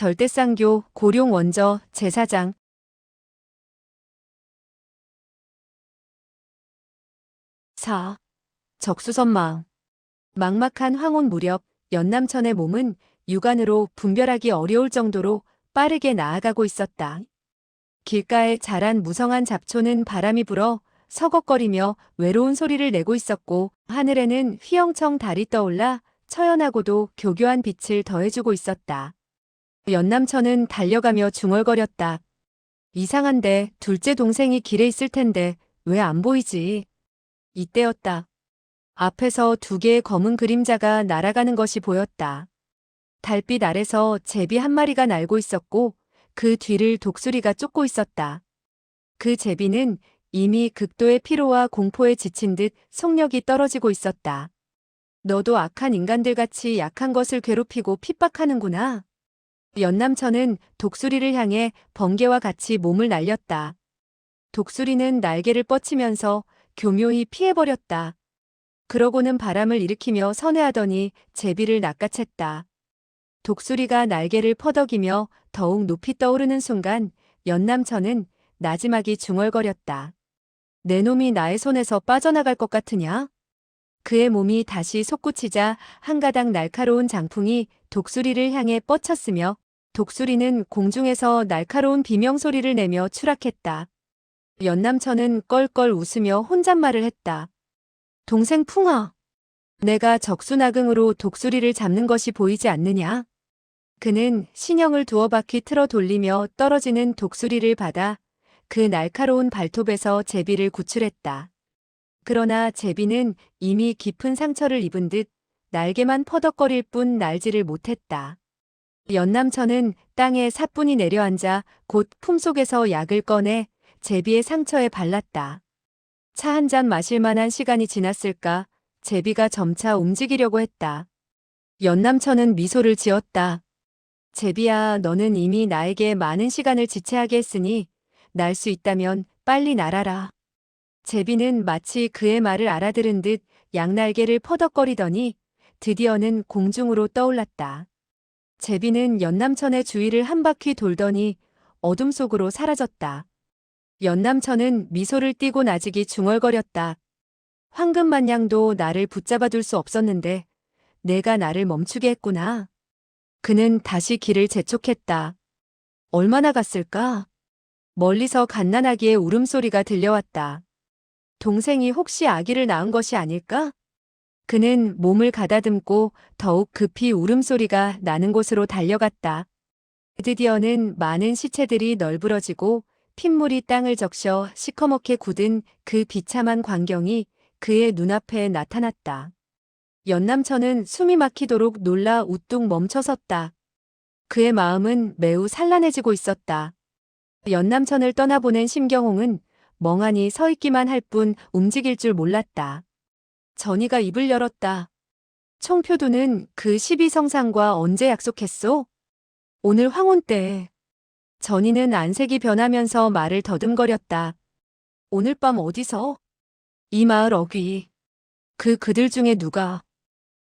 절대쌍교 고룡 원저 제사장. 4. 적수선망. 막막한 황혼 무렵 연남천의 몸은 육안으로 분별하기 어려울 정도로 빠르게 나아가고 있었다. 길가에 자란 무성한 잡초는 바람이 불어 서걱거리며 외로운 소리를 내고 있었고, 하늘에는 휘영청 달이 떠올라 처연하고도 교교한 빛을 더해주고 있었다. 연남천은 달려가며 중얼거렸다. 이상한데 둘째 동생이 길에 있을 텐데 왜 안 보이지? 이때였다. 앞에서 두 개의 검은 그림자가 날아가는 것이 보였다. 달빛 아래서 제비 한 마리가 날고 있었고 그 뒤를 독수리가 쫓고 있었다. 그 제비는 이미 극도의 피로와 공포에 지친 듯 속력이 떨어지고 있었다. 너도 악한 인간들같이 약한 것을 괴롭히고 핍박하는구나. 연남천은 독수리를 향해 번개와 같이 몸을 날렸다. 독수리는 날개를 뻗치면서 교묘히 피해버렸다. 그러고는 바람을 일으키며 선회하더니 제비를 낚아챘다. 독수리가 날개를 퍼덕이며 더욱 높이 떠오르는 순간 연남천은 나지막이 중얼거렸다. 내 놈이 나의 손에서 빠져나갈 것 같으냐? 그의 몸이 다시 솟구치자 한 가닥 날카로운 장풍이 독수리를 향해 뻗쳤으며 독수리는 공중에서 날카로운 비명소리를 내며 추락했다. 연남천은 껄껄 웃으며 혼잣말을 했다. 동생 풍아, 내가 적수나긍으로 독수리를 잡는 것이 보이지 않느냐? 그는 신형을 두어 바퀴 틀어 돌리며 떨어지는 독수리를 받아 그 날카로운 발톱에서 제비를 구출했다. 그러나 제비는 이미 깊은 상처를 입은 듯 날개만 퍼덕거릴 뿐 날지를 못했다. 연남천은 땅에 사뿐히 내려앉아 곧 품속에서 약을 꺼내 제비의 상처에 발랐다. 차 한 잔 마실 만한 시간이 지났을까 제비가 점차 움직이려고 했다. 연남천은 미소를 지었다. 제비야, 너는 이미 나에게 많은 시간을 지체하게 했으니 날 수 있다면 빨리 날아라. 제비는 마치 그의 말을 알아들은 듯 양날개를 퍼덕거리더니 드디어는 공중으로 떠올랐다. 제비는 연남천의 주위를 한 바퀴 돌더니 어둠 속으로 사라졌다. 연남천은 미소를 띠고 나직이 중얼거렸다. 황금마냥도 나를 붙잡아둘 수 없었는데 내가 나를 멈추게 했구나. 그는 다시 길을 재촉했다. 얼마나 갔을까? 멀리서 갓난아기의 울음소리가 들려왔다. 동생이 혹시 아기를 낳은 것이 아닐까? 그는 몸을 가다듬고 더욱 급히 울음소리가 나는 곳으로 달려갔다. 드디어는 많은 시체들이 널브러지고 핏물이 땅을 적셔 시커멓게 굳은 그 비참한 광경이 그의 눈앞에 나타났다. 연남천은 숨이 막히도록 놀라 우뚝 멈춰섰다. 그의 마음은 매우 산란해지고 있었다. 연남천을 떠나보낸 심경홍은 멍하니 서 있기만 할 뿐 움직일 줄 몰랐다. 전이가 입을 열었다. 총표두는 그 12성상과 언제 약속했소? 오늘 황혼 때. 전이는 안색이 변하면서 말을 더듬거렸다. 오늘 밤 어디서? 이 마을 어귀. 그들 중에 누가?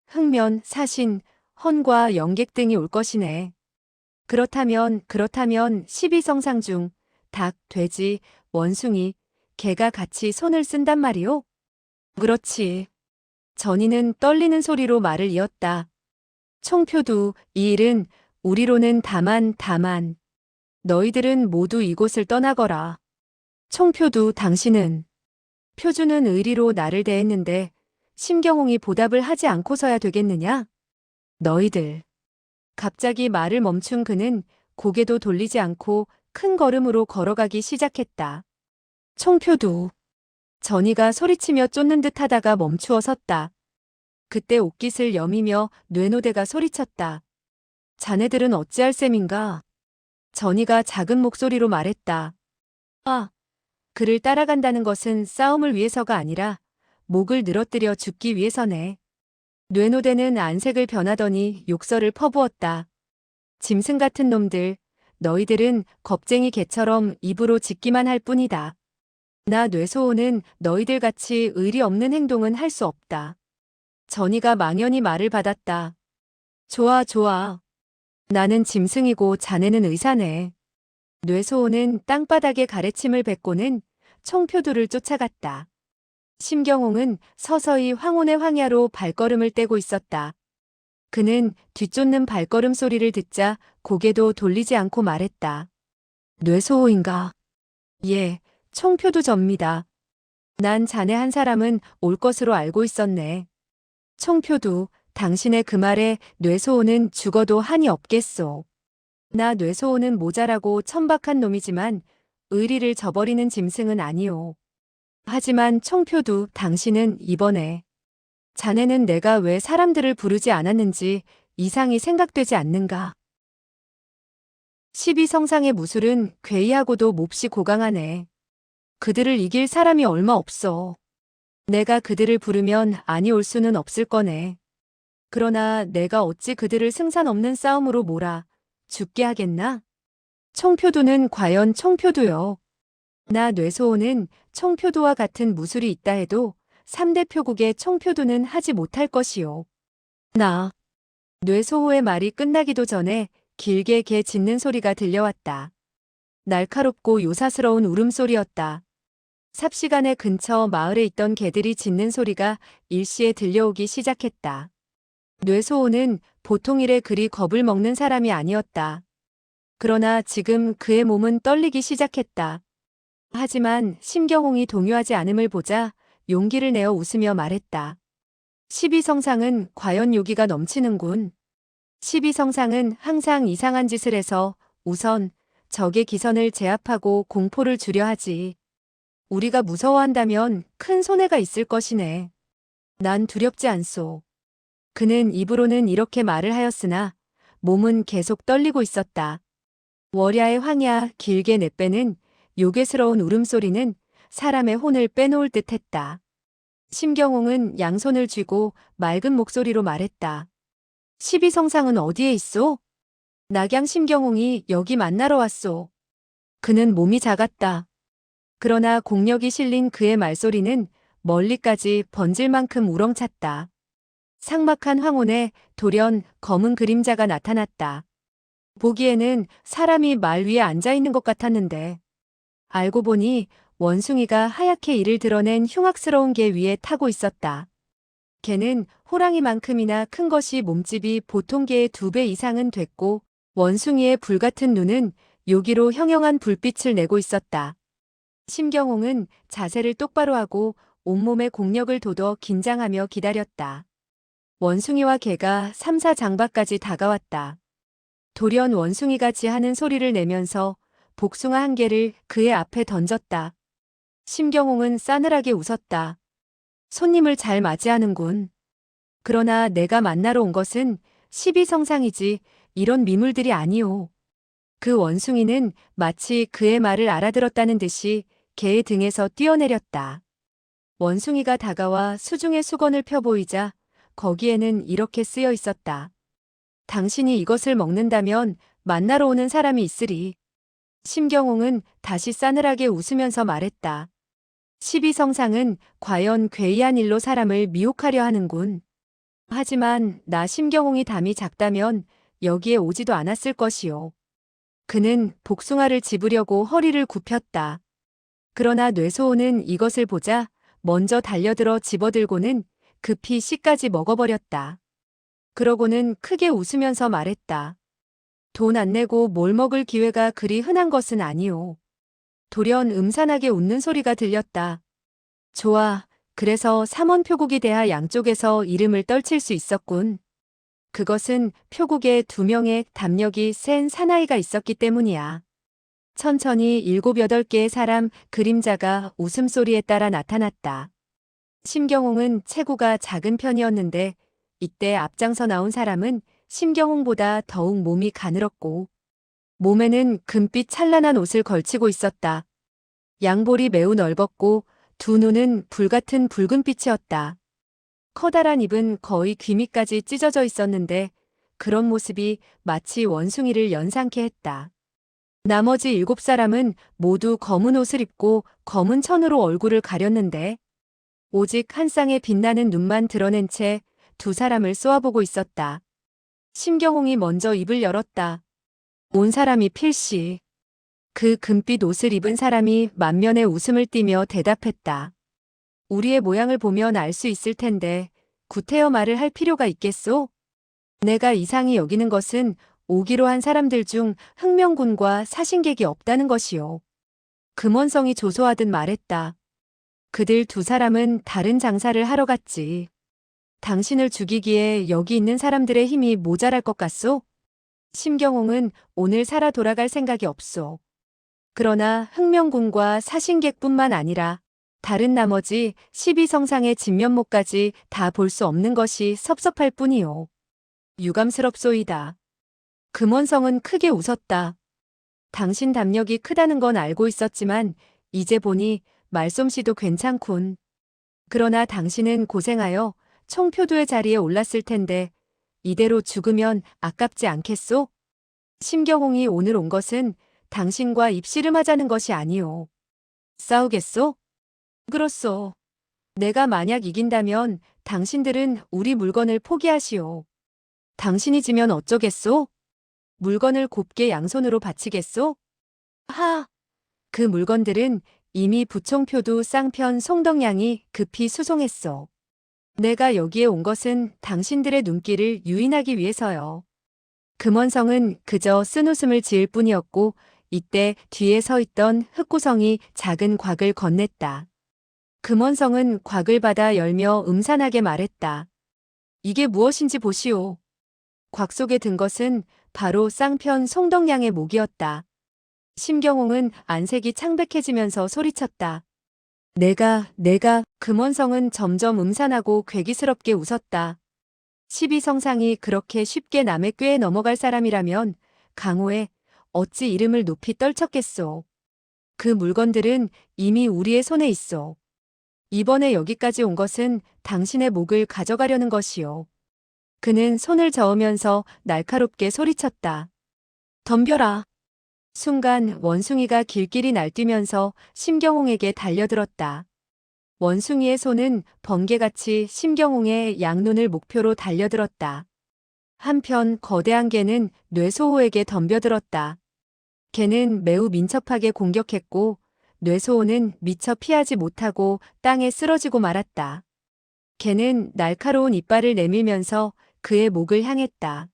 흑면, 사신, 헌과 영객 등이 올 것이네. 그렇다면 12성상 중 닭, 돼지, 원숭이, 개가 같이 손을 쓴단 말이오? 그렇지. 전이는 떨리는 소리로 말을 이었다. 총표두, 이 일은 우리로는 다만 너희들은 모두 이곳을 떠나거라. 총표두, 당신은? 표주는 의리로 나를 대했는데 심경홍이 보답을 하지 않고서야 되겠느냐? 너희들. 갑자기 말을 멈춘 그는 고개도 돌리지 않고 큰 걸음으로 걸어가기 시작했다. 총표두. 전이가 소리치며 쫓는 듯 하다가 멈추어 섰다. 그때 옷깃을 여미며 뇌노대가 소리쳤다. 자네들은 어찌할 셈인가? 전이가 작은 목소리로 말했다. 아, 그를 따라간다는 것은 싸움을 위해서가 아니라 목을 늘어뜨려 죽기 위해서네. 뇌노대는 안색을 변하더니 욕설을 퍼부었다. 짐승 같은 놈들, 너희들은 겁쟁이 개처럼 입으로 짖기만 할 뿐이다. 나 뇌소호는 너희들같이 의리 없는 행동은 할 수 없다. 전이가 망연히 말을 받았다. 좋아, 좋아. 나는 짐승이고 자네는 의사네. 뇌소호는 땅바닥에 가래침을 뱉고는 총표두를 쫓아갔다. 심경홍은 서서히 황혼의 황야로 발걸음을 떼고 있었다. 그는 뒤쫓는 발걸음 소리를 듣자 고개도 돌리지 않고 말했다. 뇌소호인가? 예, 총표두 접니다. 난 자네 한 사람은 올 것으로 알고 있었네. 총표두, 당신의 그 말에 뇌소호는 죽어도 한이 없겠소. 나 뇌소호는 모자라고 천박한 놈이지만 의리를 저버리는 짐승은 아니오. 하지만 총표두 당신은 이번에 자네는 내가 왜 사람들을 부르지 않았는지 이상이 생각되지 않는가. 12성상의 무술은 괴이하고도 몹시 고강하네. 그들을 이길 사람이 얼마 없어. 내가 그들을 부르면 아니 올 수는 없을 거네. 그러나 내가 어찌 그들을 승산 없는 싸움으로 몰아 죽게 하겠나? 총표두는 과연 총표두요. 나 뇌소호는 총표두와 같은 무술이 있다 해도 3대 표국의 총표두는 하지 못할 것이요. 나 뇌소호의 말이 끝나기도 전에 길게 개 짖는 소리가 들려왔다. 날카롭고 요사스러운 울음소리였다. 삽시간에 근처 마을에 있던 개들이 짖는 소리가 일시에 들려오기 시작했다. 뇌소호는 보통 일에 그리 겁을 먹는 사람이 아니었다. 그러나 지금 그의 몸은 떨리기 시작했다. 하지만 심경홍이 동요하지 않음을 보자 용기를 내어 웃으며 말했다. 12성상은 과연 용기가 넘치는군. 12성상은 항상 이상한 짓을 해서 우선 적의 기선을 제압하고 공포를 주려 하지. 우리가 무서워한다면 큰 손해가 있을 것이네. 난 두렵지 않소. 그는 입으로는 이렇게 말을 하였으나 몸은 계속 떨리고 있었다. 월야의 황야 길게 내빼는 요괴스러운 울음소리는 사람의 혼을 빼놓을 듯 했다. 심경홍은 양손을 쥐고 맑은 목소리로 말했다. 12성상은 어디에 있소? 낙양 심경홍이 여기 만나러 왔소. 그는 몸이 작았다. 그러나 공력이 실린 그의 말소리는 멀리까지 번질 만큼 우렁찼다. 삭막한 황혼에 돌연 검은 그림자가 나타났다. 보기에는 사람이 말 위에 앉아 있는 것 같았는데 알고 보니 원숭이가 하얗게 이를 드러낸 흉악스러운 개 위에 타고 있었다. 개는 호랑이만큼이나 큰 것이 몸집이 보통 개의 2배 이상은 됐고 원숭이의 불같은 눈은 요기로 형형한 불빛을 내고 있었다. 심경홍은 자세를 똑바로 하고 온몸에 공력을 돋워 긴장하며 기다렸다. 원숭이와 개가 3, 4장바까지 다가왔다. 돌연 원숭이가 지하는 소리를 내면서 복숭아 한 개를 그의 앞에 던졌다. 심경홍은 싸늘하게 웃었다. 손님을 잘 맞이하는군. 그러나 내가 만나러 온 것은 12성상이지 이런 미물들이 아니오. 그 원숭이는 마치 그의 말을 알아들었다는 듯이 개의 등에서 뛰어내렸다. 원숭이가 다가와 수중의 수건을 펴보이자 거기에는 이렇게 쓰여 있었다. 당신이 이것을 먹는다면 만나러 오는 사람이 있으리. 심경홍은 다시 싸늘하게 웃으면서 말했다. 12성상은 과연 괴이한 일로 사람을 미혹하려 하는군. 하지만 나 심경홍이 담이 작다면 여기에 오지도 않았을 것이오. 그는 복숭아를 집으려고 허리를 굽혔다. 그러나 뇌소호는 이것을 보자 먼저 달려들어 집어들고는 급히 씨까지 먹어버렸다. 그러고는 크게 웃으면서 말했다. 돈 안 내고 뭘 먹을 기회가 그리 흔한 것은 아니오. 돌연 음산하게 웃는 소리가 들렸다. 좋아, 그래서 삼원표국이 대하 양쪽에서 이름을 떨칠 수 있었군. 그것은 표국에 2명의 담력이 센 사나이가 있었기 때문이야. 천천히 7, 8개의 사람 그림자가 웃음소리에 따라 나타났다. 심경홍은 체구가 작은 편이었는데 이때 앞장서 나온 사람은 심경홍보다 더욱 몸이 가늘었고 몸에는 금빛 찬란한 옷을 걸치고 있었다. 양볼이 매우 넓었고 두 눈은 불같은 붉은빛이었다. 커다란 입은 거의 귀 밑까지 찢어져 있었는데 그런 모습이 마치 원숭이를 연상케 했다. 나머지 7사람은 모두 검은 옷을 입고 검은 천으로 얼굴을 가렸는데 오직 한 쌍의 빛나는 눈만 드러낸 채 2사람을 쏘아보고 있었다. 심경홍이 먼저 입을 열었다. 온 사람이 필시. 그 금빛 옷을 입은 사람이 만면에 웃음을 띠며 대답했다. 우리의 모양을 보면 알 수 있을 텐데 구태여 말을 할 필요가 있겠소? 내가 이상히 여기는 것은 오기로 한 사람들 중 흥명군과 사신객이 없다는 것이요. 금원성이 조소하듯 말했다. 그들 두 사람은 다른 장사를 하러 갔지. 당신을 죽이기에 여기 있는 사람들의 힘이 모자랄 것 같소? 심경홍은 오늘 살아 돌아갈 생각이 없소. 그러나 흥명군과 사신객뿐만 아니라 다른 나머지 12성상의 진면목까지 다 볼 수 없는 것이 섭섭할 뿐이요. 유감스럽소이다. 금원성은 크게 웃었다. 당신 담력이 크다는 건 알고 있었지만 이제 보니 말솜씨도 괜찮군. 그러나 당신은 고생하여 총표두의 자리에 올랐을 텐데 이대로 죽으면 아깝지 않겠소? 심경홍이 오늘 온 것은 당신과 입씨름하자는 것이 아니오. 싸우겠소? 그렇소. 내가 만약 이긴다면 당신들은 우리 물건을 포기하시오. 당신이 지면 어쩌겠소? 물건을 곱게 양손으로 바치겠소? 하! 그 물건들은 이미 부총표두 쌍편 송덕량이 급히 수송했소. 내가 여기에 온 것은 당신들의 눈길을 유인하기 위해서요. 금원성은 그저 쓴웃음을 지을 뿐이었고 이때 뒤에 서 있던 흑구성이 작은 곽을 건넸다. 금원성은 곽을 받아 열며 음산하게 말했다. 이게 무엇인지 보시오. 곽 속에 든 것은 바로 쌍편 송덕량의 목이었다. 심경홍은 안색이 창백해지면서 소리쳤다. 내가, 금원성은 점점 음산하고 괴기스럽게 웃었다. 12성상이 그렇게 쉽게 남의 꾀에 넘어갈 사람이라면 강호에 어찌 이름을 높이 떨쳤겠소. 그 물건들은 이미 우리의 손에 있소. 이번에 여기까지 온 것은 당신의 목을 가져가려는 것이요. 그는 손을 저으면서 날카롭게 소리쳤다. 덤벼라. 순간 원숭이가 길길이 날뛰면서 심경홍에게 달려들었다. 원숭이의 손은 번개같이 심경홍의 양눈을 목표로 달려들었다. 한편 거대한 개는 뇌소호에게 덤벼들었다. 개는 매우 민첩하게 공격했고 뇌소호는 미처 피하지 못하고 땅에 쓰러지고 말았다. 개는 날카로운 이빨을 내밀면서 그의 목을 향했다.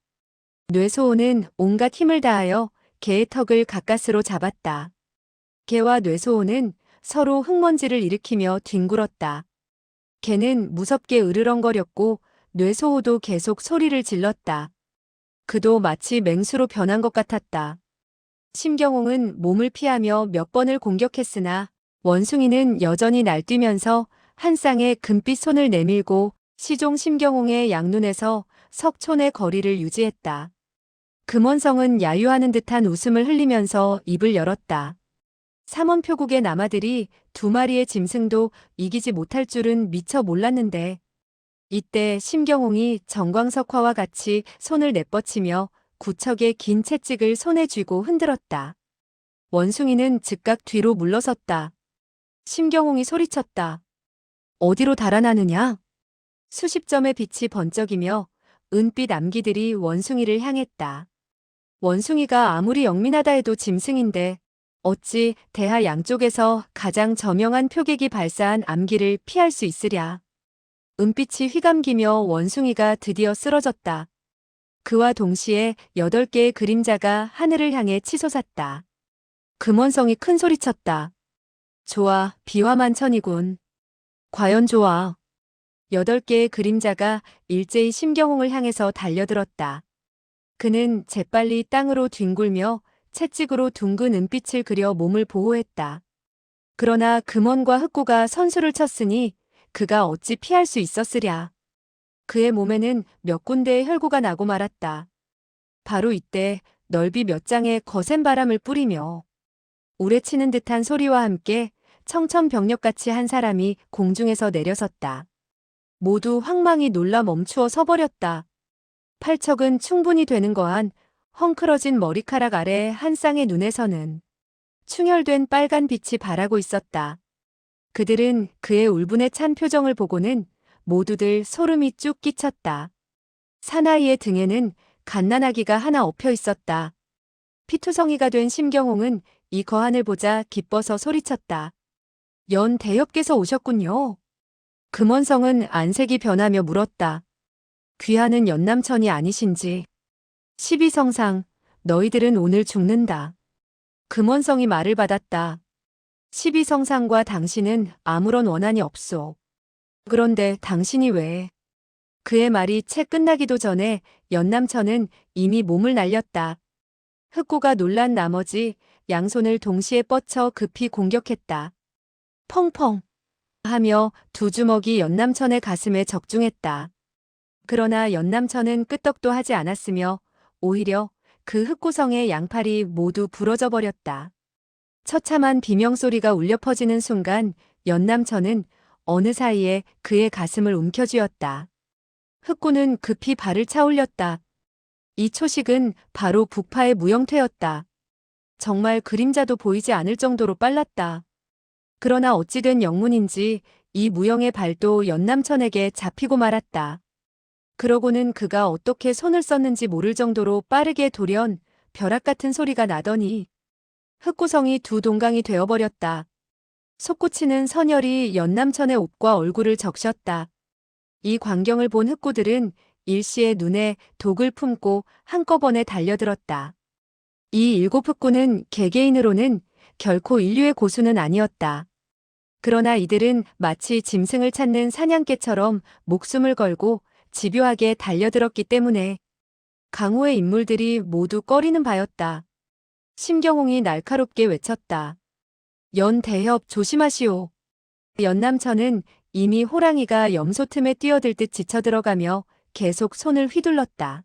뇌소호는 온갖 힘을 다하여 개의 턱을 가까스로 잡았다. 개와 뇌소호는 서로 흙먼지를 일으키며 뒹굴었다. 개는 무섭게 으르렁거렸고 뇌소호도 계속 소리를 질렀다. 그도 마치 맹수로 변한 것 같았다. 심경홍은 몸을 피하며 몇 번을 공격했으나 원숭이는 여전히 날뛰면서 한 쌍의 금빛 손을 내밀고 시종 심경홍의 양눈에서 석촌의 거리를 유지했다. 금원성은 야유하는 듯한 웃음을 흘리면서 입을 열었다. 삼원표국의 남아들이 두 마리의 짐승도 이기지 못할 줄은 미처 몰랐는데 이때 심경홍이 정광석화와 같이 손을 내뻗치며 구척의 긴 채찍을 손에 쥐고 흔들었다. 원숭이는 즉각 뒤로 물러섰다. 심경홍이 소리쳤다. 어디로 달아나느냐? 수십 점의 빛이 번쩍이며 은빛 암기들이 원숭이를 향했다. 원숭이가 아무리 영민하다 해도 짐승인데 어찌 대하 양쪽에서 가장 저명한 표객이 발사한 암기를 피할 수 있으랴. 은빛이 휘감기며 원숭이가 드디어 쓰러졌다. 그와 동시에 8개의 그림자가 하늘을 향해 치솟았다. 금원성이 큰 소리쳤다. 좋아, 비화만천이군. 과연 좋아. 8개의 그림자가 일제히 심경홍을 향해서 달려들었다. 그는 재빨리 땅으로 뒹굴며 채찍으로 둥근 은빛을 그려 몸을 보호했다. 그러나 금원과 흑구가 선수를 쳤으니 그가 어찌 피할 수 있었으랴. 그의 몸에는 몇 군데의 혈구가 나고 말았다. 바로 이때 넓이 몇 장의 거센 바람을 뿌리며 우레치는 듯한 소리와 함께 청천벽력같이 한 사람이 공중에서 내려섰다. 모두 황망히 놀라 멈추어 서버렸다. 팔척은 충분히 되는 거한 헝클어진 머리카락 아래 한 쌍의 눈에서는 충혈된 빨간 빛이 발하고 있었다. 그들은 그의 울분에 찬 표정을 보고는 모두들 소름이 쭉 끼쳤다. 사나이의 등에는 갓난아기가 하나 엎혀 있었다. 피투성이가 된 심경홍은 이 거한을 보자 기뻐서 소리쳤다. 연대엽께서 오셨군요. 금원성은 안색이 변하며 물었다. 귀하는 연남천이 아니신지. 12성상, 너희들은 오늘 죽는다. 금원성이 말을 받았다. 12성상과 당신은 아무런 원한이 없소. 그런데 당신이 왜? 그의 말이 채 끝나기도 전에 연남천은 이미 몸을 날렸다. 흑고가 놀란 나머지 양손을 동시에 뻗쳐 급히 공격했다. 펑펑 하며 두 주먹이 연남천의 가슴에 적중했다. 그러나 연남천은 끄떡도 하지 않았으며 오히려 그 흑고성의 양팔이 모두 부러져 버렸다. 처참한 비명소리가 울려 퍼지는 순간 연남천은 어느 사이에 그의 가슴을 움켜쥐었다. 흑고는 급히 발을 차 올렸다. 이 초식은 바로 북파의 무영퇴였다. 정말 그림자도 보이지 않을 정도로 빨랐다. 그러나 어찌된 영문인지 이 무영의 발도 연남천에게 잡히고 말았다. 그러고는 그가 어떻게 손을 썼는지 모를 정도로 빠르게 돌연 벼락 같은 소리가 나더니 흑고성이 두 동강이 되어버렸다. 솟구치는 선혈이 연남천의 옷과 얼굴을 적셨다. 이 광경을 본 흑고들은 일시에 눈에 독을 품고 한꺼번에 달려들었다. 이 일곱 흑고는 개개인으로는 결코 인류의 고수는 아니었다. 그러나 이들은 마치 짐승을 찾는 사냥개처럼 목숨을 걸고 집요하게 달려들었기 때문에 강호의 인물들이 모두 꺼리는 바였다. 심경홍이 날카롭게 외쳤다. 연대협 조심하시오. 연남천은 이미 호랑이가 염소 틈에 뛰어들 듯 지쳐들어가며 계속 손을 휘둘렀다.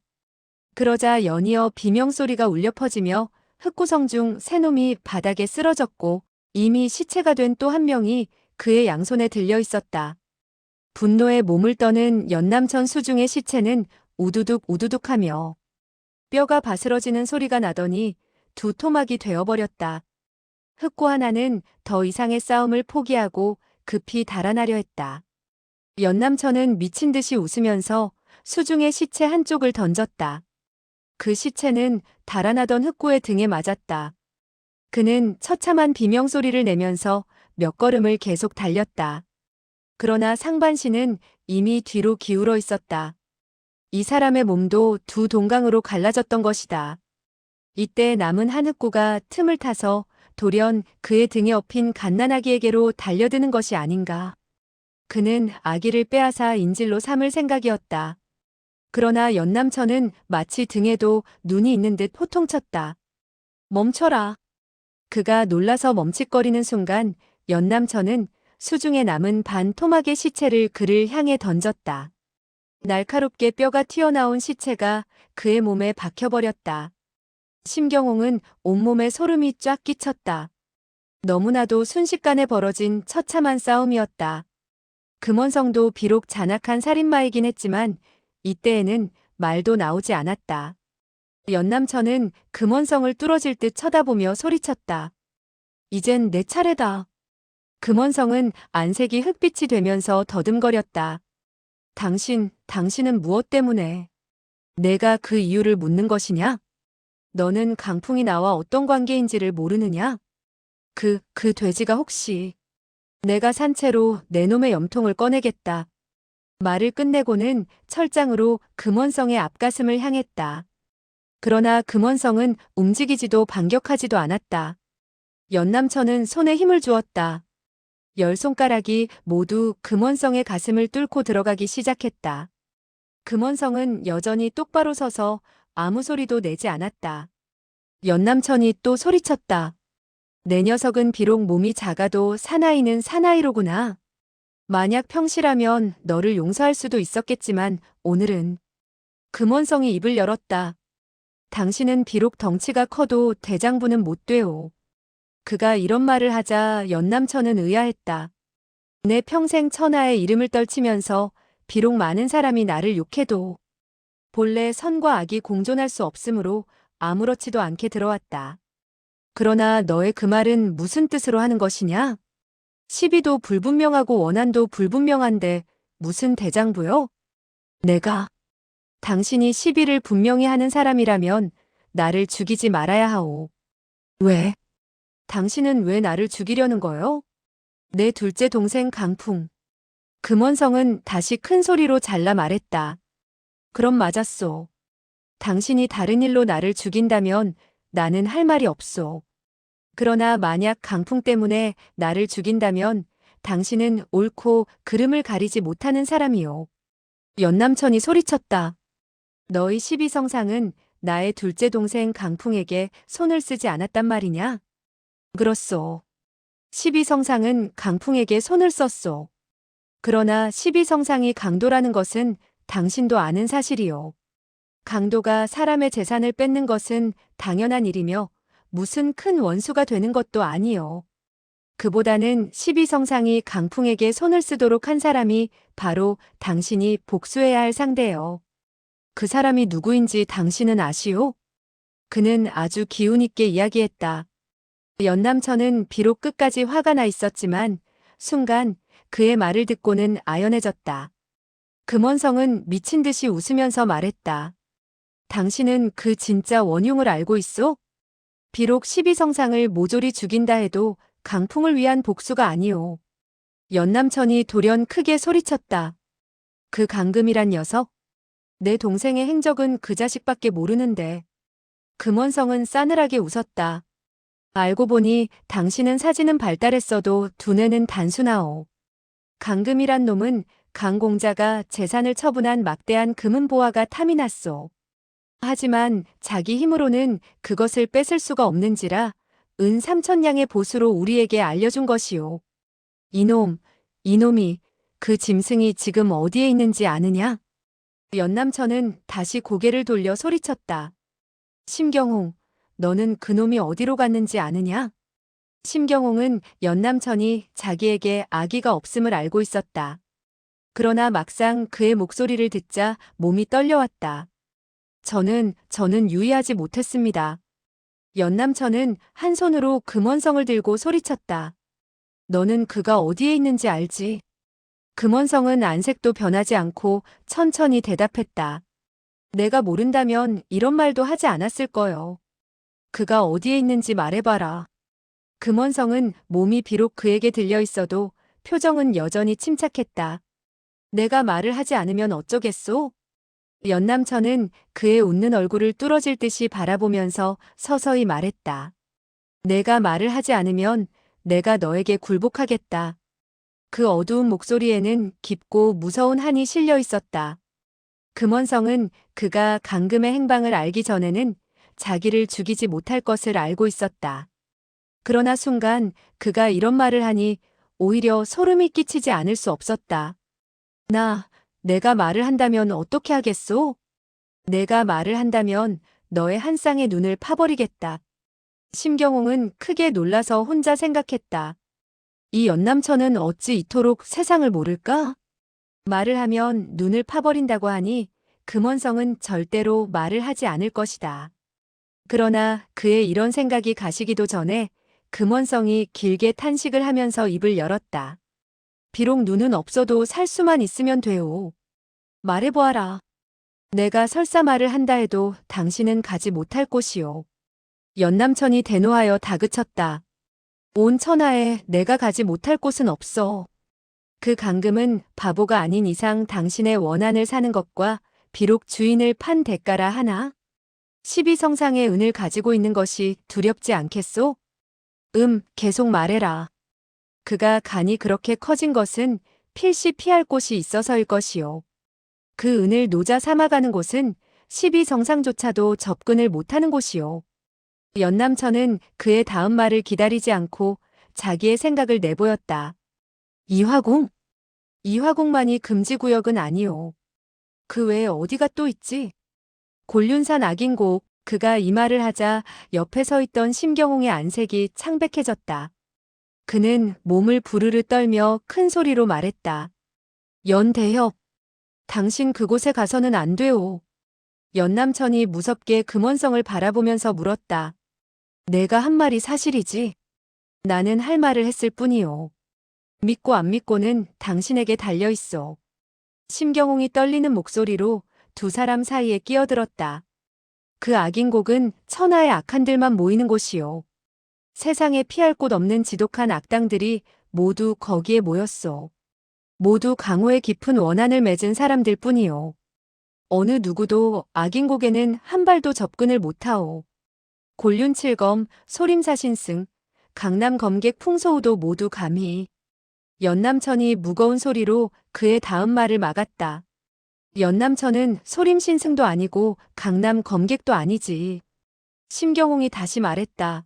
그러자 연이어 비명소리가 울려 퍼지며 흑고성 중 세 놈이 바닥에 쓰러졌고 이미 시체가 된 또 한 명이 그의 양손에 들려 있었다. 분노에 몸을 떠는 연남천 수중의 시체는 우두둑 우두둑하며 뼈가 바스러지는 소리가 나더니 두 토막이 되어버렸다. 흑고 하나는 더 이상의 싸움을 포기하고 급히 달아나려 했다. 연남천은 미친 듯이 웃으면서 수중의 시체 한쪽을 던졌다. 그 시체는 달아나던 흑고의 등에 맞았다. 그는 처참한 비명소리를 내면서 몇 걸음을 계속 달렸다. 그러나 상반신은 이미 뒤로 기울어 있었다. 이 사람의 몸도 두 동강으로 갈라졌던 것이다. 이때 남은 한 흑고가 틈을 타서 돌연 그의 등에 업힌 갓난아기에게로 달려드는 것이 아닌가. 그는 아기를 빼앗아 인질로 삼을 생각이었다. 그러나 연남천은 마치 등에도 눈이 있는 듯 호통쳤다. 멈춰라. 그가 놀라서 멈칫거리는 순간 연남천은 수중에 남은 반 토막의 시체를 그를 향해 던졌다. 날카롭게 뼈가 튀어나온 시체가 그의 몸에 박혀버렸다. 심경홍은 온몸에 소름이 쫙 끼쳤다. 너무나도 순식간에 벌어진 처참한 싸움이었다. 금원성도 비록 잔악한 살인마이긴 했지만 이때에는 말도 나오지 않았다. 연남천은 금원성을 뚫어질 듯 쳐다보며 소리쳤다. 이젠 내 차례다. 금원성은 안색이 흑빛이 되면서 더듬거렸다. 당신은 무엇 때문에? 내가 그 이유를 묻는 것이냐? 너는 강풍이 나와 어떤 관계인지를 모르느냐? 그 돼지가 혹시 내가 산 채로 내 놈의 염통을 꺼내겠다. 말을 끝내고는 철장으로 금원성의 앞가슴을 향했다. 그러나 금원성은 움직이지도 반격하지도 않았다. 연남천은 손에 힘을 주었다. 10손가락이 모두 금원성의 가슴을 뚫고 들어가기 시작했다. 금원성은 여전히 똑바로 서서 아무 소리도 내지 않았다. 연남천이 또 소리쳤다. 내 녀석은 비록 몸이 작아도 사나이는 사나이로구나. 만약 평시라면 너를 용서할 수도 있었겠지만 오늘은. 금원성이 입을 열었다. 당신은 비록 덩치가 커도 대장부는 못 돼오. 그가 이런 말을 하자 연남천은 의아했다. 내 평생 천하의 이름을 떨치면서 비록 많은 사람이 나를 욕해도 본래 선과 악이 공존할 수 없으므로 아무렇지도 않게 들어왔다. 그러나 너의 그 말은 무슨 뜻으로 하는 것이냐? 시비도 불분명하고 원한도 불분명한데 무슨 대장부요? 내가 당신이 시비를 분명히 하는 사람이라면 나를 죽이지 말아야 하오. 왜? 당신은 왜 나를 죽이려는 거요? 내 둘째 동생 강풍. 금원성은 다시 큰 소리로 잘라 말했다. 그럼 맞았소. 당신이 다른 일로 나를 죽인다면 나는 할 말이 없소. 그러나 만약 강풍 때문에 나를 죽인다면 당신은 옳고 그름을 가리지 못하는 사람이요. 연남천이 소리쳤다. 너의 시비성상은 나의 둘째 동생 강풍에게 손을 쓰지 않았단 말이냐? 그렇소. 시비성상은 강풍에게 손을 썼소. 그러나 시비성상이 강도라는 것은 당신도 아는 사실이요. 강도가 사람의 재산을 뺏는 것은 당연한 일이며 무슨 큰 원수가 되는 것도 아니요. 그보다는 시비성상이 강풍에게 손을 쓰도록 한 사람이 바로 당신이 복수해야 할 상대요. 그 사람이 누구인지 당신은 아시오? 그는 아주 기운 있게 이야기했다. 연남천은 비록 끝까지 화가 나 있었지만 순간 그의 말을 듣고는 아연해졌다. 금원성은 미친 듯이 웃으면서 말했다. 당신은 그 진짜 원흉을 알고 있소? 비록 시비성상을 모조리 죽인다 해도 강풍을 위한 복수가 아니오. 연남천이 돌연 크게 소리쳤다. 그 강금이란 녀석? 내 동생의 행적은 그 자식밖에 모르는데. 금원성은 싸늘하게 웃었다. 알고 보니 당신은 사지는 발달했어도 두뇌는 단순하오. 강금이란 놈은 강공자가 재산을 처분한 막대한 금은보화가 탐이 났소. 하지만 자기 힘으로는 그것을 뺏을 수가 없는지라 은 3,000냥의 보수로 우리에게 알려준 것이오. 이놈이 그 짐승이 지금 어디에 있는지 아느냐? 연남천은 다시 고개를 돌려 소리쳤다. 심경홍, 너는 그놈이 어디로 갔는지 아느냐? 심경홍은 연남천이 자기에게 아기가 없음을 알고 있었다. 그러나 막상 그의 목소리를 듣자 몸이 떨려왔다. 저는 유의하지 못했습니다. 연남천은 한 손으로 금원성을 들고 소리쳤다. 너는 그가 어디에 있는지 알지? 금원성은 안색도 변하지 않고 천천히 대답했다. 내가 모른다면 이런 말도 하지 않았을 거요. 그가 어디에 있는지 말해봐라. 금원성은 몸이 비록 그에게 들려 있어도 표정은 여전히 침착했다. 내가 말을 하지 않으면 어쩌겠소? 연남천은 그의 웃는 얼굴을 뚫어질 듯이 바라보면서 서서히 말했다. 내가 말을 하지 않으면 내가 너에게 굴복하겠다. 그 어두운 목소리에는 깊고 무서운 한이 실려 있었다. 금원성은 그가 강금의 행방을 알기 전에는 자기를 죽이지 못할 것을 알고 있었다. 그러나 순간 그가 이런 말을 하니 오히려 소름이 끼치지 않을 수 없었다. 내가 말을 한다면 어떻게 하겠소? 내가 말을 한다면 너의 한 쌍의 눈을 파버리겠다. 심경홍은 크게 놀라서 혼자 생각했다. 이 연남천은 어찌 이토록 세상을 모를까? 말을 하면 눈을 파버린다고 하니 금원성은 절대로 말을 하지 않을 것이다. 그러나 그의 이런 생각이 가시기도 전에 금원성이 길게 탄식을 하면서 입을 열었다. 비록 눈은 없어도 살 수만 있으면 돼오. 말해보아라. 내가 설사 말을 한다 해도 당신은 가지 못할 곳이오. 연남천이 대노하여 다그쳤다. 온 천하에 내가 가지 못할 곳은 없어. 그 강금은 바보가 아닌 이상 당신의 원한을 사는 것과 비록 주인을 판 대가라 하나? 12성상의 은을 가지고 있는 것이 두렵지 않겠소? 계속 말해라. 그가 간이 그렇게 커진 것은 필시 피할 곳이 있어서일 것이요. 그 은을 노자 삼아가는 곳은 12성상조차도 접근을 못하는 곳이요. 연남천은 그의 다음 말을 기다리지 않고 자기의 생각을 내보였다. 이화궁? 이화궁만이 금지구역은 아니오. 그 외에 어디가 또 있지? 곤륜산 악인곡. 그가 이 말을 하자 옆에 서 있던 심경홍의 안색이 창백해졌다. 그는 몸을 부르르 떨며 큰 소리로 말했다. 연대협, 당신 그곳에 가서는 안 돼오. 연남천이 무섭게 금원성을 바라보면서 물었다. 내가 한 말이 사실이지. 나는 할 말을 했을 뿐이오. 믿고 안 믿고는 당신에게 달려있어. 심경홍이 떨리는 목소리로 두 사람 사이에 끼어들었다. 그 악인곡은 천하의 악한들만 모이는 곳이요. 세상에 피할 곳 없는 지독한 악당들이 모두 거기에 모였소. 모두 강호의 깊은 원한을 맺은 사람들 뿐이요. 어느 누구도 악인곡에는 한 발도 접근을 못하오. 곤륜칠검, 소림사신승, 강남 검객 풍소우도 모두 감히. 연남천이 무거운 소리로 그의 다음 말을 막았다. 연남천은 소림신승도 아니고 강남 검객도 아니지. 심경홍이 다시 말했다.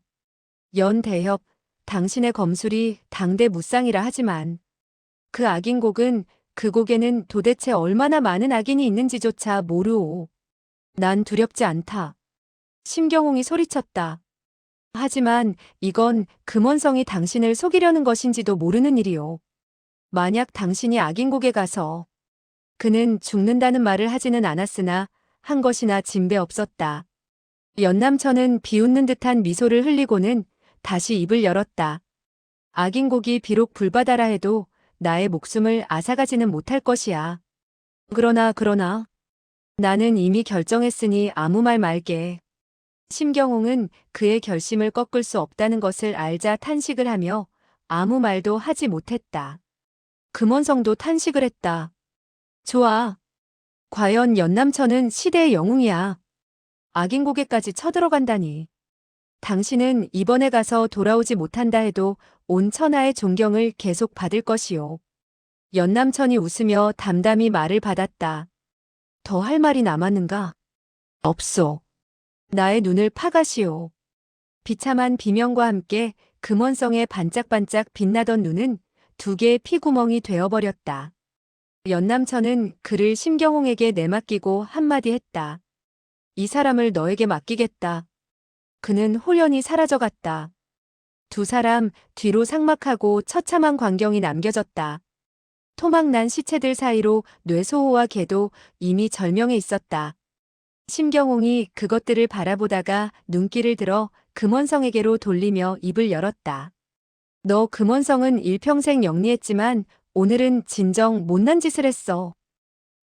연대협, 당신의 검술이 당대 무쌍이라 하지만 그 악인곡은 그 곡에는 도대체 얼마나 많은 악인이 있는지조차 모르오. 난 두렵지 않다. 심경홍이 소리쳤다. 하지만 이건 금원성이 당신을 속이려는 것인지도 모르는 일이오. 만약 당신이 악인곡에 가서 그는 죽는다는 말을 하지는 않았으나 한 것이나 진배 없었다. 연남천은 비웃는 듯한 미소를 흘리고는 다시 입을 열었다. 악인곡이 비록 불바다라 해도 나의 목숨을 앗아가지는 못할 것이야. 그러나 나는 이미 결정했으니 아무 말 말게. 심경홍은 그의 결심을 꺾을 수 없다는 것을 알자 탄식을 하며 아무 말도 하지 못했다. 금원성도 탄식을 했다. 좋아. 과연 연남천은 시대의 영웅이야. 악인고개까지 쳐들어간다니. 당신은 이번에 가서 돌아오지 못한다 해도 온 천하의 존경을 계속 받을 것이요. 연남천이 웃으며 담담히 말을 받았다. 더 할 말이 남았는가? 없소. 나의 눈을 파가시오. 비참한 비명과 함께 금원성의 반짝반짝 빛나던 눈은 두 개의 피구멍이 되어버렸다. 연남천은 그를 심경홍에게 내맡기고 한마디 했다. 이 사람을 너에게 맡기겠다. 그는 홀연히 사라져갔다. 두 사람 뒤로 삭막하고 처참한 광경이 남겨졌다. 토막난 시체들 사이로 뇌소호와 개도 이미 절명해 있었다. 심경홍이 그것들을 바라보다가 눈길을 들어 금원성에게로 돌리며 입을 열었다. 너 금원성은 일평생 영리했지만 오늘은 진정 못난 짓을 했어.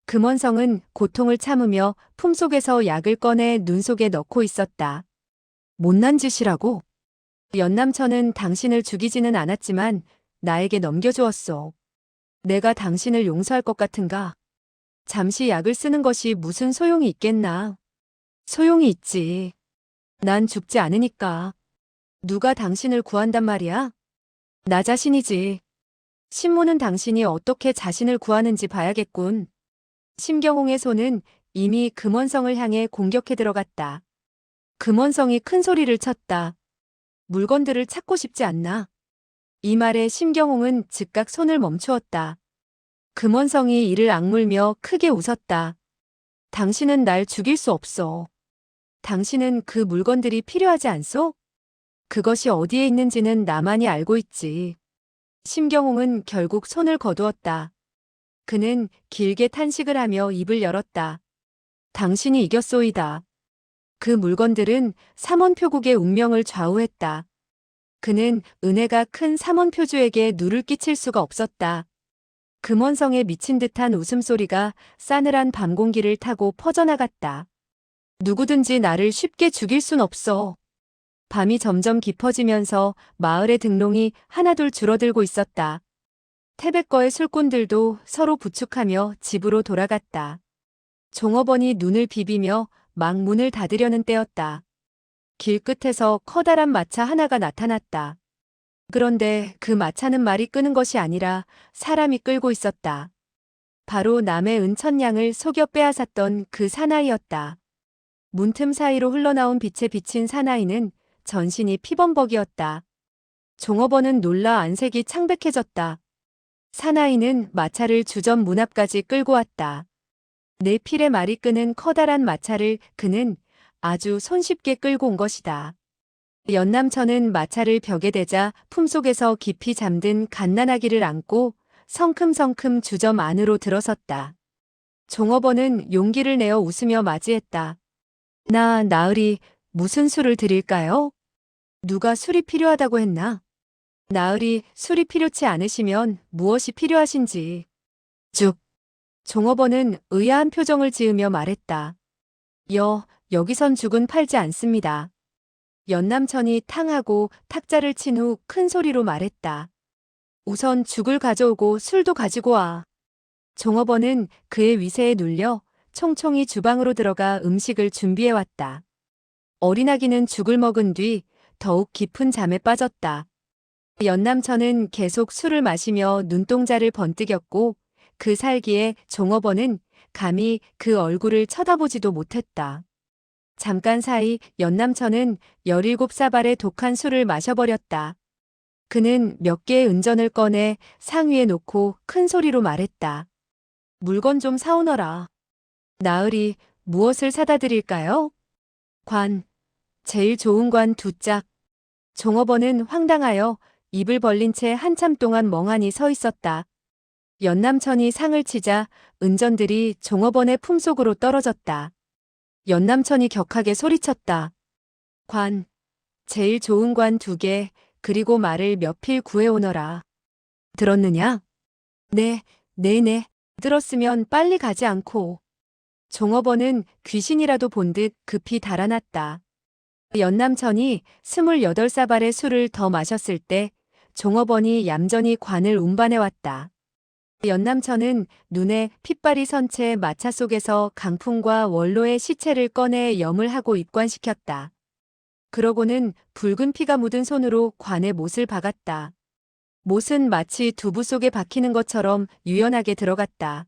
금원성은 고통을 참으며 품속에서 약을 꺼내 눈 속에 넣고 있었다. 못난 짓이라고? 연남천은 당신을 죽이지는 않았지만 나에게 넘겨주었소. 내가 당신을 용서할 것 같은가? 잠시 약을 쓰는 것이 무슨 소용이 있겠나? 소용이 있지. 난 죽지 않으니까. 누가 당신을 구한단 말이야? 나 자신이지. 신문은 당신이 어떻게 자신을 구하는지 봐야겠군. 심경홍의 손은 이미 금원성을 향해 공격해 들어갔다. 금원성이 큰 소리를 쳤다. 물건들을 찾고 싶지 않나? 이 말에 심경홍은 즉각 손을 멈추었다. 금원성이 이를 악물며 크게 웃었다. 당신은 날 죽일 수 없어. 당신은 그 물건들이 필요하지 않소? 그것이 어디에 있는지는 나만이 알고 있지. 심경홍은 결국 손을 거두었다. 그는 길게 탄식을 하며 입을 열었다. 당신이 이겼소이다. 그 물건들은 삼원표국의 운명을 좌우했다. 그는 은혜가 큰 삼원표주에게 누를 끼칠 수가 없었다. 금원성에 미친 듯한 웃음소리가 싸늘한 밤 공기를 타고 퍼져나갔다. 누구든지 나를 쉽게 죽일 순 없어. 밤이 점점 깊어지면서 마을의 등롱이 하나둘 줄어들고 있었다. 태백거의 술꾼들도 서로 부축하며 집으로 돌아갔다. 종업원이 눈을 비비며 막 문을 닫으려는 때였다. 길끝에서 커다란 마차 하나가 나타났다. 그런데 그 마차는 말이 끄는 것이 아니라 사람이 끌고 있었다. 바로 남의 은천냥을 속여 빼앗았던 그 사나이였다. 문틈 사이로 흘러나온 빛에 비친 사나이는 전신이 피범벅이었다. 종업원은 놀라 안색이 창백해졌다. 사나이는 마차를 주점 문 앞까지 끌고 왔다. 네 필의 말이 끄는 커다란 마차를 그는 아주 손쉽게 끌고 온 것이다. 연남천은 마차를 벽에 대자 품속에서 깊이 잠든 갓난아기를 안고 성큼성큼 주점 안으로 들어섰다. 종업원은 용기를 내어 웃으며 맞이했다. 나으리, 무슨 술을 드릴까요? 누가 술이 필요하다고 했나? 나으리, 술이 필요치 않으시면 무엇이 필요하신지. 죽. 종업원은 의아한 표정을 지으며 말했다. 여기선 죽은 팔지 않습니다. 연남천이 탕하고 탁자를 친 후 큰 소리로 말했다. 우선 죽을 가져오고 술도 가지고 와. 종업원은 그의 위세에 눌려 총총히 주방으로 들어가 음식을 준비해왔다. 어린아기는 죽을 먹은 뒤 더욱 깊은 잠에 빠졌다. 연남천은 계속 술을 마시며 눈동자를 번뜩였고 그 살기에 종업원은 감히 그 얼굴을 쳐다보지도 못했다. 잠깐 사이 연남천은 17사발의 독한 술을 마셔버렸다. 그는 몇 개의 은전을 꺼내 상위에 놓고 큰 소리로 말했다. 물건 좀 사오너라. 나으리, 무엇을 사다 드릴까요? 관, 제일 좋은 관 2짝. 종업원은 황당하여 입을 벌린 채 한참 동안 멍하니 서 있었다. 연남천이 상을 치자 은전들이 종업원의 품속으로 떨어졌다. 연남천이 격하게 소리쳤다. 관, 제일 좋은 관 2개, 그리고 말을 몇 필 구해오너라. 들었느냐? 네, 네네. 들었으면 빨리 가지 않고. 종업원은 귀신이라도 본 듯 급히 달아났다. 연남천이 28사발의 술을 더 마셨을 때 종업원이 얌전히 관을 운반해왔다. 연남천은 눈에 핏발이 선 채 마차 속에서 강풍과 원로의 시체를 꺼내 염을 하고 입관시켰다. 그러고는 붉은 피가 묻은 손으로 관의 못을 박았다. 못은 마치 두부 속에 박히는 것처럼 유연하게 들어갔다.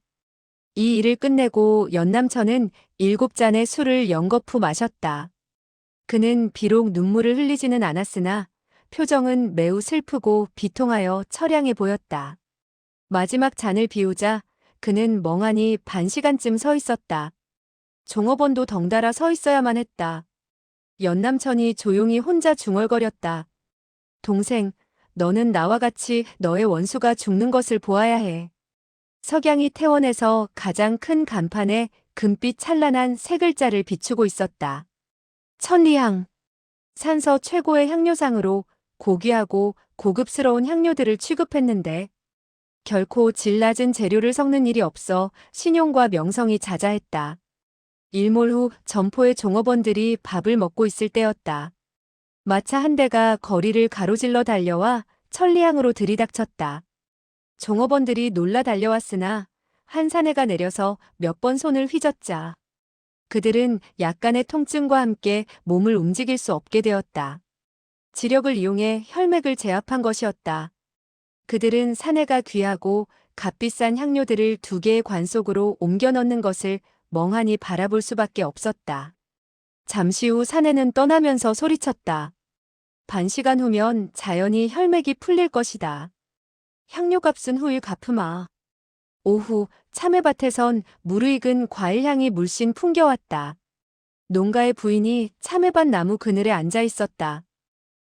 이 일을 끝내고 연남천은 7잔의 술을 연거푸 마셨다. 그는 비록 눈물을 흘리지는 않았으나 표정은 매우 슬프고 비통하여 처량해 보였다. 마지막 잔을 비우자 그는 멍하니 반시간쯤 서 있었다. 종업원도 덩달아 서 있어야만 했다. 연남천이 조용히 혼자 중얼거렸다. 동생, 너는 나와 같이 너의 원수가 죽는 것을 보아야 해. 석양이 태원에서 가장 큰 간판에 금빛 찬란한 세 글자를 비추고 있었다. 천리향. 산서 최고의 향료상으로 고귀하고 고급스러운 향료들을 취급했는데 결코 질 낮은 재료를 섞는 일이 없어 신용과 명성이 자자했다. 일몰 후 점포의 종업원들이 밥을 먹고 있을 때였다. 마차 한 대가 거리를 가로질러 달려와 천리향으로 들이닥쳤다. 종업원들이 놀라 달려왔으나 한 사내가 내려서 몇 번 손을 휘젓자 그들은 약간의 통증과 함께 몸을 움직일 수 없게 되었다. 지력을 이용해 혈맥을 제압한 것이었다. 그들은 사내가 귀하고 값비싼 향료들을 2개의 관 속으로 옮겨 넣는 것을 멍하니 바라볼 수밖에 없었다. 잠시 후 사내는 떠나면서 소리쳤다. 반시간 후면 자연히 혈맥이 풀릴 것이다. 향료값은 후일 갚으마. 오후 참외밭에선 무르익은 과일향이 물씬 풍겨왔다. 농가의 부인이 참외밭 나무 그늘에 앉아 있었다.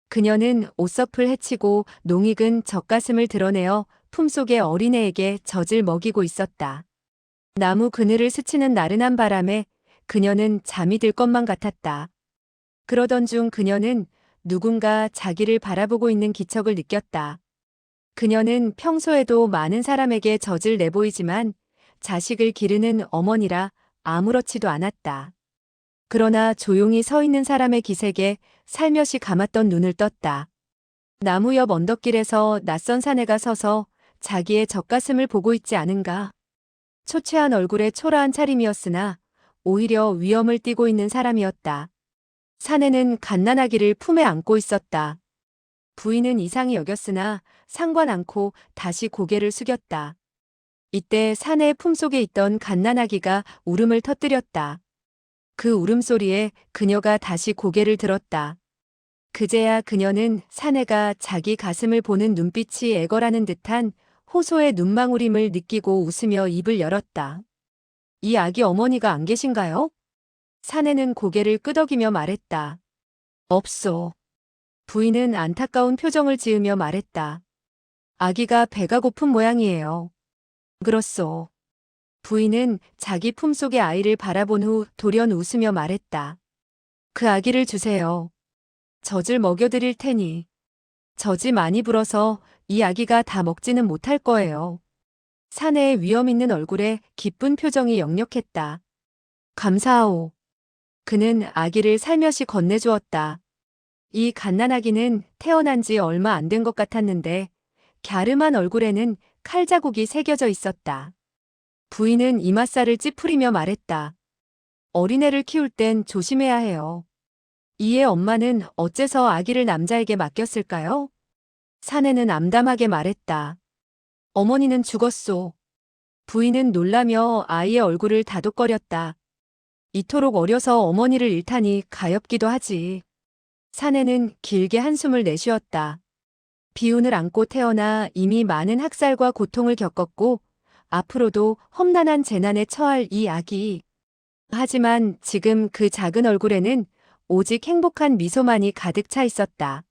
그녀는 옷서풀 헤치고 농익은 젖가슴을 드러내어 품속의 어린애에게 젖을 먹이고 있었다. 나무 그늘을 스치는 나른한 바람에 그녀는 잠이 들 것만 같았다. 그러던 중 그녀는 누군가 자기를 바라보고 있는 기척을 느꼈다. 그녀는 평소에도 많은 사람에게 젖을 내보이지만 자식을 기르는 어머니라 아무렇지도 않았다. 그러나 조용히 서 있는 사람의 기색에 살며시 감았던 눈을 떴다. 나무 옆 언덕길에서 낯선 사내가 서서 자기의 젖가슴을 보고 있지 않은가. 초췌한 얼굴에 초라한 차림이었으나 오히려 위험을 띠고 있는 사람이었다. 사내는 갓난아기를 품에 안고 있었다. 부인은 이상히 여겼으나 상관 않고 다시 고개를 숙였다. 이때 사내의 품속에 있던 갓난아기가 울음을 터뜨렸다. 그 울음소리에 그녀가 다시 고개를 들었다. 그제야 그녀는 사내가 자기 가슴을 보는 눈빛이 애걸하는 듯한 호소의 눈망울임을 느끼고 웃으며 입을 열었다. 이 아기 어머니가 안 계신가요? 사내는 고개를 끄덕이며 말했다. 없소. 부인은 안타까운 표정을 지으며 말했다. 아기가 배가 고픈 모양이에요. 그렇소. 부인은 자기 품속의 아이를 바라본 후 돌연 웃으며 말했다. 그 아기를 주세요. 젖을 먹여드릴 테니. 젖이 많이 불어서 이 아기가 다 먹지는 못할 거예요. 사내의 위험 있는 얼굴에 기쁜 표정이 역력했다. 감사하오. 그는 아기를 살며시 건네주었다. 이 갓난아기는 태어난 지 얼마 안 된 것 같았는데 갸름한 얼굴에는 칼자국이 새겨져 있었다. 부인은 이맛살을 찌푸리며 말했다. 어린애를 키울 땐 조심해야 해요. 이에 엄마는 어째서 아기를 남자에게 맡겼을까요? 사내는 암담하게 말했다. 어머니는 죽었소. 부인은 놀라며 아이의 얼굴을 다독거렸다. 이토록 어려서 어머니를 잃다니 가엾기도 하지. 사내는 길게 한숨을 내쉬었다. 비운을 안고 태어나 이미 많은 학살과 고통을 겪었고 앞으로도 험난한 재난에 처할 이 아기. 하지만 지금 그 작은 얼굴에는 오직 행복한 미소만이 가득 차 있었다.